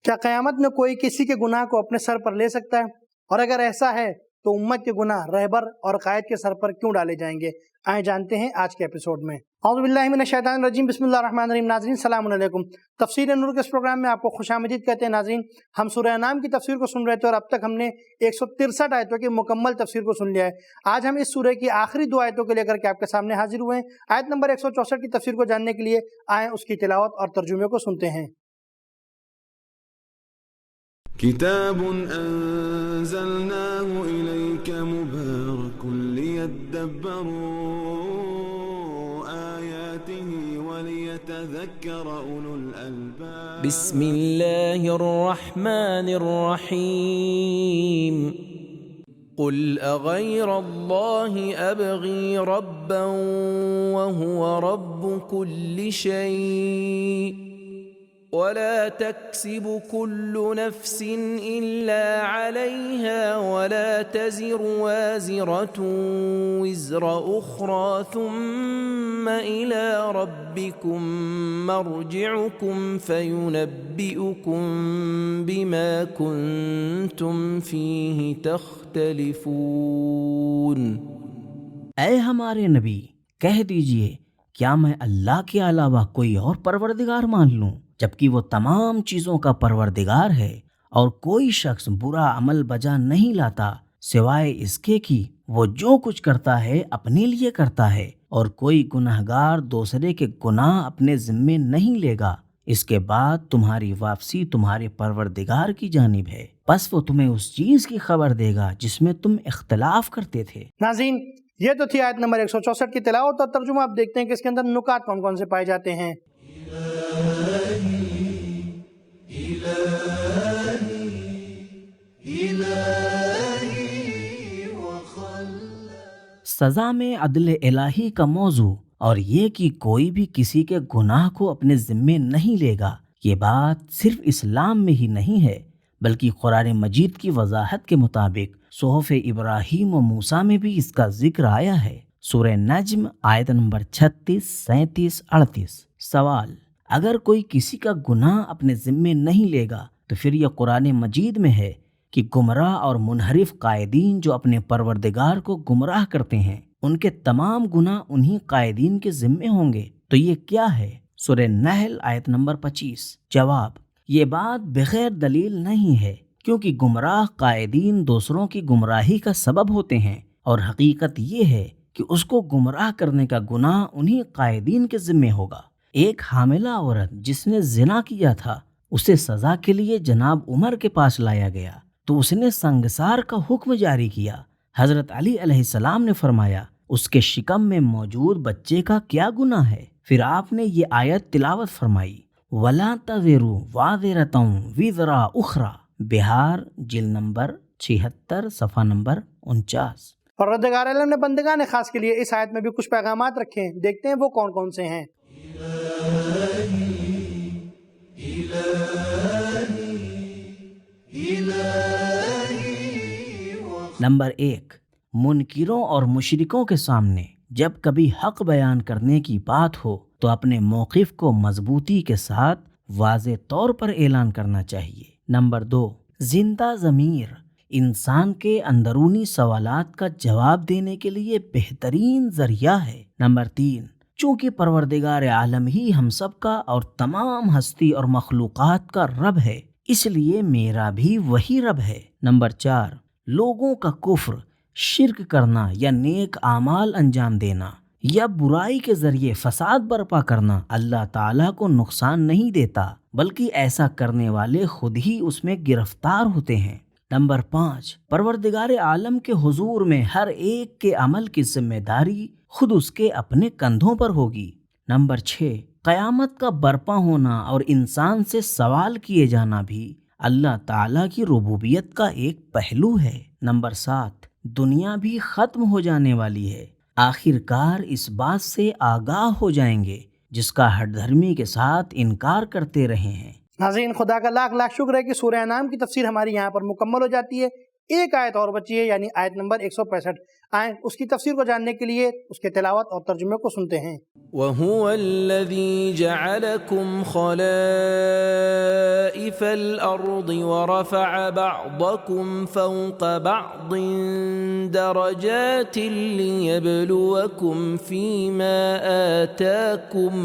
کیا قیامت میں کوئی کسی کے گناہ کو اپنے سر پر لے سکتا ہے؟ اور اگر ایسا ہے تو امت کے گناہ رہبر اور قائد کے سر پر کیوں ڈالے جائیں گے؟ آئیں جانتے ہیں آج کے ایپیسوڈ میں۔ اعوذ باللہ من الشیطان الرجیم، بسم اللہ الرحمن الرحیم۔ ناظرین السلام علیکم، تفسیر نور کے اس پروگرام میں آپ کو خوش آمدید کہتے ہیں۔ ناظرین، ہم سورہ انعام کی تفسیر کو سن رہے تھے اور اب تک ہم نے 163 آیتوں کی مکمل تفسیر کو سن لیا ہے۔ آج ہم اس سورہ کی آخری 2 آیتوں کو لے کر کے آپ کے سامنے حاضر ہوئے ہیں۔ آیت نمبر 164 کی تفسیر کو جاننے کے لیے آئیں اس کی تلاوت اور ترجمے کو سنتے ہیں۔ كتاب أنزلناه إليك مبارك ليدبروا آياته وليتذكر أولو الألباب بسم الله الرحمن الرحيم قل أغير الله أبغي ربا وهو رب كل شيء ولا تكسب كل نفس إلا عليها ولا تزر وازرة وزر أخرى ثم إلى ربكم مرجعكم فينبئكم بما كنتم فيه تختلفون۔ اے ہمارے نبی، کہہ دیجئے کیا میں اللہ کے علاوہ کوئی اور پروردگار مان لوں جبکہ وہ تمام چیزوں کا پروردگار ہے، اور کوئی شخص برا عمل بجا نہیں لاتا سوائے اس کے کہ وہ جو کچھ کرتا ہے اپنے لیے کرتا ہے، اور کوئی گناہگار دوسرے کے گناہ اپنے ذمے نہیں لے گا۔ اس کے بعد تمہاری واپسی تمہارے پروردگار کی جانب ہے، پس وہ تمہیں اس چیز کی خبر دے گا جس میں تم اختلاف کرتے تھے۔ ناظرین، یہ تو تھی آیت نمبر 164 کی تلاوت اور ترجمہ۔ آپ دیکھتے ہیں کہ اس کے اندر نکات کون کون سے پائے جاتے ہیں۔ سزا میں عدل الہی کا موضوع اور یہ کہ کوئی بھی کسی کے گناہ کو اپنے ذمے نہیں لے گا، یہ بات صرف اسلام میں ہی نہیں ہے بلکہ قرآن مجید کی وضاحت کے مطابق صحف ابراہیم و موسیٰ میں بھی اس کا ذکر آیا ہے۔ سورہ نجم آیت نمبر 36، 37، 38۔ سوال: اگر کوئی کسی کا گناہ اپنے ذمے نہیں لے گا تو پھر یہ قرآن مجید میں ہے کہ گمراہ اور منحرف قائدین جو اپنے پروردگار کو گمراہ کرتے ہیں ان کے تمام گناہ انہی قائدین کے ذمے ہوں گے، تو یہ کیا ہے؟ سورہ نحل آیت نمبر 25۔ جواب: یہ بات بغیر دلیل نہیں ہے، کیونکہ گمراہ قائدین دوسروں کی گمراہی کا سبب ہوتے ہیں، اور حقیقت یہ ہے کہ اس کو گمراہ کرنے کا گناہ انہی قائدین کے ذمے ہوگا۔ ایک حاملہ عورت جس نے زنا کیا تھا، اسے سزا کے لیے جناب عمر کے پاس لایا گیا تو اس نے سنگسار کا حکم جاری کیا۔ حضرت علی علیہ السلام نے فرمایا اس کے شکم میں موجود بچے کا کیا گناہ ہے؟ پھر آپ نے یہ آیت تلاوت فرمائی، وَلَا تَزِرُ وَازِرَةٌ وِزْرَ أُخْرَى، بہار جلد نمبر 76، صفحہ نمبر 49۔ پروردگار عالم نے بندگان خاص کے لیے اس آیت میں بھی کچھ پیغامات رکھے ہیں، دیکھتے ہیں وہ کون کون سے ہیں۔ نمبر 1، منکروں اور مشرکوں کے سامنے جب کبھی حق بیان کرنے کی بات ہو تو اپنے موقف کو مضبوطی کے ساتھ واضح طور پر اعلان کرنا چاہیے۔ نمبر 2، زندہ ضمیر انسان کے اندرونی سوالات کا جواب دینے کے لیے بہترین ذریعہ ہے۔ نمبر 3، چونکہ پروردگار عالم ہی ہم سب کا اور تمام ہستی اور مخلوقات کا رب ہے، اس لیے میرا بھی وہی رب ہے۔ نمبر 4، لوگوں کا کفر، شرک کرنا یا نیک اعمال انجام دینا یا برائی کے ذریعے فساد برپا کرنا اللہ تعالیٰ کو نقصان نہیں دیتا، بلکہ ایسا کرنے والے خود ہی اس میں گرفتار ہوتے ہیں۔ نمبر 5، پروردگار عالم کے حضور میں ہر ایک کے عمل کی ذمہ داری خود اس کے اپنے کندھوں پر ہوگی۔ نمبر 6، قیامت کا برپا ہونا اور انسان سے سوال کیے جانا بھی اللہ تعالیٰ کی ربوبیت کا ایک پہلو ہے۔ نمبر 7، دنیا بھی ختم ہو جانے والی ہے، آخر کار اس بات سے آگاہ ہو جائیں گے جس کا ہر دھرمی کے ساتھ انکار کرتے رہے ہیں۔ ناظرین، خدا کا لاکھ لاکھ شکر ہے کہ سورہ انعام کی تفسیر ہماری یہاں پر مکمل ہو جاتی ہے۔ ایک آیت اور بچی ہے، یعنی آیت نمبر 165۔ آئیں اس کی تفسیر کو جاننے کے لیے اس کے تلاوت اور ترجمے کو سنتے ہیں۔ وَهُوَ الَّذِي جَعَلَكُمْ خَلَائِفَ الْأَرْضِ وَرَفَعَ بَعْضَكُمْ فَوْقَ بَعْضٍ دَرَجَاتٍ لِيَبْلُوَكُمْ فِيمَا آتَاكُمْ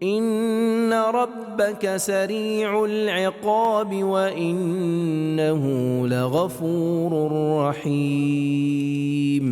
إِنَّ رَبَّكَ سَرِيعُ الْعِقَابِ وَإِنَّهُ لَغَفُورٌ رَحِيمٌ۔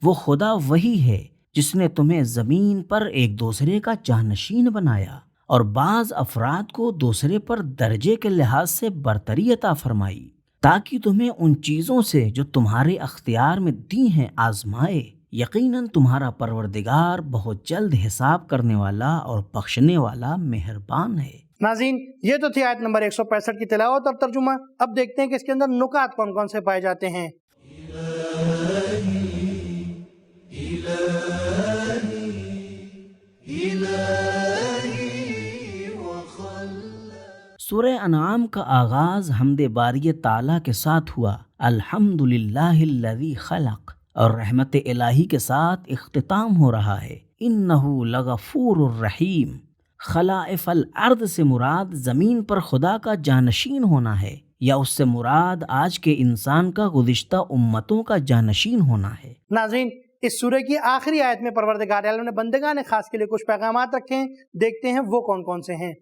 وہ خدا وہی ہے جس نے تمہیں زمین پر ایک دوسرے کا جانشین بنایا اور بعض افراد کو دوسرے پر درجے کے لحاظ سے برتری عطا فرمائی تاکہ تمہیں ان چیزوں سے جو تمہارے اختیار میں دی ہیں آزمائے۔ یقیناً تمہارا پروردگار بہت جلد حساب کرنے والا اور بخشنے والا مہربان ہے۔ ناظرین، یہ تو تھی آیت نمبر 165 کی تلاوت اور ترجمہ۔ اب دیکھتے ہیں کہ اس کے اندر نکات کون کون سے پائے جاتے ہیں۔ سورہ انعام کا آغاز حمد باری تعالیٰ کے ساتھ ہوا، الحمدللہ الذی خلق، اور رحمت الہی کے ساتھ اختتام ہو رہا ہے، انہ لغفور الرحیم۔ خلائف الارض سے مراد زمین پر خدا کا جانشین ہونا ہے، یا اس سے مراد آج کے انسان کا گزشتہ امتوں کا جانشین ہونا ہے۔ ناظرین، اس سورہ کی آخری آیت میں پروردگار عالم نے بندگان خاص کے لیے کچھ پیغامات رکھے ہیں، دیکھتے ہیں وہ کون کون سے ہیں۔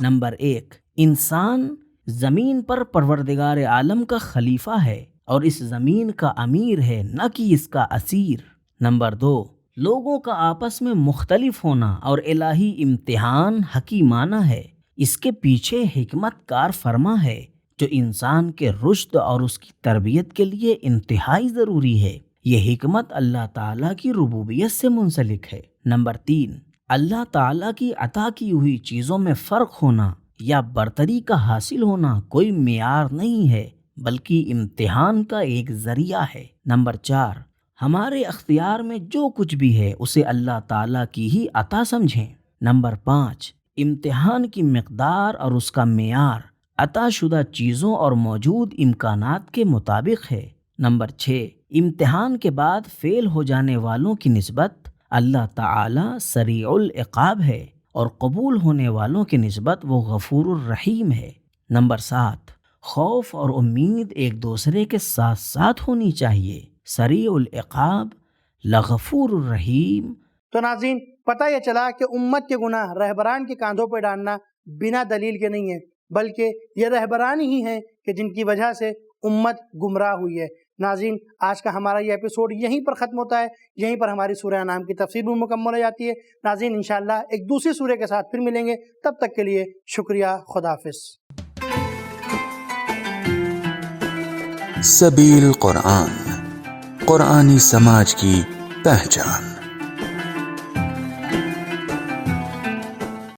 نمبر 1، انسان زمین پر پروردگار عالم کا خلیفہ ہے اور اس زمین کا امیر ہے، نہ کہ اس کا اسیر۔ نمبر 2، لوگوں کا آپس میں مختلف ہونا اور الہی امتحان حکیمانہ ہے، اس کے پیچھے حکمت کار فرما ہے جو انسان کے رشد اور اس کی تربیت کے لیے انتہائی ضروری ہے۔ یہ حکمت اللہ تعالیٰ کی ربوبیت سے منسلک ہے۔ نمبر 3، اللہ تعالیٰ کی عطا کی ہوئی چیزوں میں فرق ہونا یا برتری کا حاصل ہونا کوئی معیار نہیں ہے بلکہ امتحان کا ایک ذریعہ ہے۔ نمبر 4، ہمارے اختیار میں جو کچھ بھی ہے اسے اللہ تعالیٰ کی ہی عطا سمجھیں۔ نمبر 5، امتحان کی مقدار اور اس کا معیار عطا شدہ چیزوں اور موجود امکانات کے مطابق ہے۔ نمبر 6، امتحان کے بعد فیل ہو جانے والوں کی نسبت اللہ تعالی سریع العقاب ہے اور قبول ہونے والوں کی نسبت وہ غفور الرحیم ہے۔ نمبر 7، خوف اور امید ایک دوسرے کے ساتھ ساتھ ہونی چاہیے، سریع العقاب لغفور الرحیم۔ تو ناظرین، پتہ یہ چلا کہ امت کے گناہ رہبران کے کاندھوں پہ ڈالنا بنا دلیل کے نہیں ہے، بلکہ یہ رہبران ہی ہیں کہ جن کی وجہ سے امت گمراہ ہوئی ہے۔ ناظرین، آج کا ہمارا یہ ایپیسوڈ یہیں پر ختم ہوتا ہے، یہیں پر ہماری سورہ انعام کی تفسیر بھی مکمل ہو جاتی ہے۔ ناظرین، انشاءاللہ ایک دوسری سورہ کے ساتھ پھر ملیں گے، تب تک کے لیے شکریہ، خدا حافظ۔ سبیل قرآن، قرآنی سماج کی پہچان۔